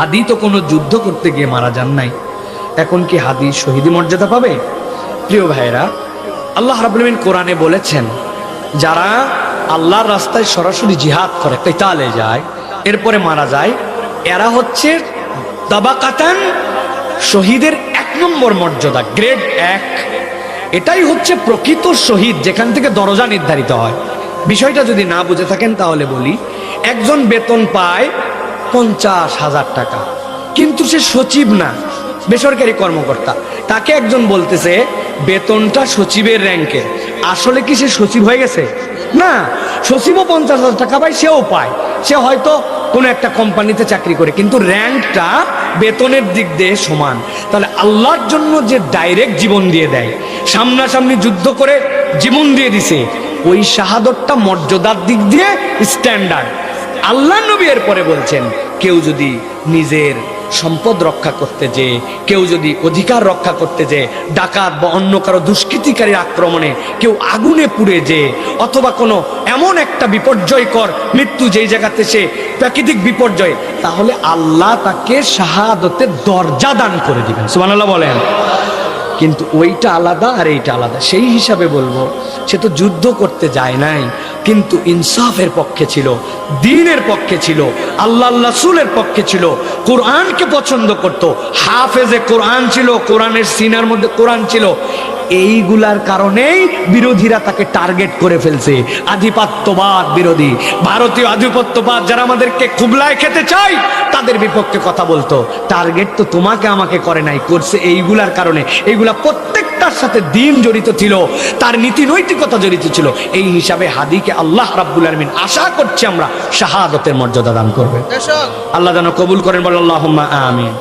হাদি তো কোনো যুদ্ধ করতে গিয়ে মারা যান নাই, এখন কি হাদি শহীদি মর্যাদা পাবে? প্রিয় ভাইরা, আল্লাহ রাব্বুল আলামিন কোরআনে বলেছেন, যারা আল্লাহর রাস্তায় সরাসরি জিহাদ করে, কিতালে যায়, এরপরে মারা যায়, এরা হচ্ছে তাবাকাতান, শহীদের 1 নম্বর মর্যাদা, গ্রেড 1। এটাই হচ্ছে প্রকৃত শহীদ, যেখান থেকে দরজা নির্ধারিত হয়। বিষয়টা যদি না বুঝে থাকেন তাহলে বলি, একজন বেতন পায় 50,000 টাকা, কিন্তু সে সচিব না, বেসরকারি কর্মকর্তা। তাকে একজন বলতেছে বেতনটা সচিবের র্যাঙ্কের, আসলে কি সে সচিব হয়ে গেছে? না, সচিবও 50,000 টাকা পায়, সেও পায়, সে হয়তো কোনো একটা কোম্পানিতে চাকরি করে, কিন্তু র্যাঙ্কটা বেতনের দিক দিয়ে সমান। তাহলে আল্লাহর জন্য যে ডাইরেক্ট জীবন দিয়ে দেয়, সামনাসামনি যুদ্ধ করে জীবন দিয়ে দিছে, ওই শাহাদতটা মর্যাদার দিক দিয়ে স্ট্যান্ডার্ড। আল্লাহ নবী এর পরে বলছেন, কেউ যদি নিজের সম্পদ রক্ষা করতে যে, কেউ যদি অধিকার রক্ষা করতে যে, ডাকাত বা অন্য কারো দুষ্কৃতিকারীর আক্রমণে কেউ আগুনে পুড়ে যে, অথবা কোনো এমন একটা বিপর্যয়কর মৃত্যু যেই জায়গাতে সে প্রাকৃতিক বিপর্যয়, তাহলে আল্লাহ তাকে শাহাদতের দরজা দান করে দিবেন। সুবহানাল্লাহ বলেন। কিন্তু ওইটা আলাদা আর এইটা আলাদা। সেই হিসাবে বলবো, সে তো যুদ্ধ করতে যায় নাই, কিন্তু ইনসাফের পক্ষে ছিল, দ্বীনের পক্ষে ছিল, আল্লাহ রাসূলের পক্ষে ছিল, কোরআনকে পছন্দ করত, হাফেজে কোরআন ছিল, কোরআনের সিনার মধ্যে কোরআন ছিল। এইগুলার কারণেই বিরোধীরা তাকে টার্গেট করে ফেলছে। আধিপত্যবাদ বিরোধী, ভারতীয় আধিপত্যবাদ যারা আমাদেরকে খুবলায় খেতে চায়, তাদের বিপক্ষে কথা বলতো। টার্গেট তো তোমাকে আমাকে করে নাই, করছে এইগুলার কারণে। এইগুলা প্রত্যেকটার সাথে দ্বীন জড়িত ছিল, তার নীতি নৈতিকতা জড়িত ছিল। এই হিসাবে হাদিকে আল্লাহ রাব্বুল আলামিন আশা করছি আমরা শাহাদতের মর্যাদা দান করবে। আল্লাহ যেন কবুল করেন, বলেন আল্লাহুম্মা আমিন।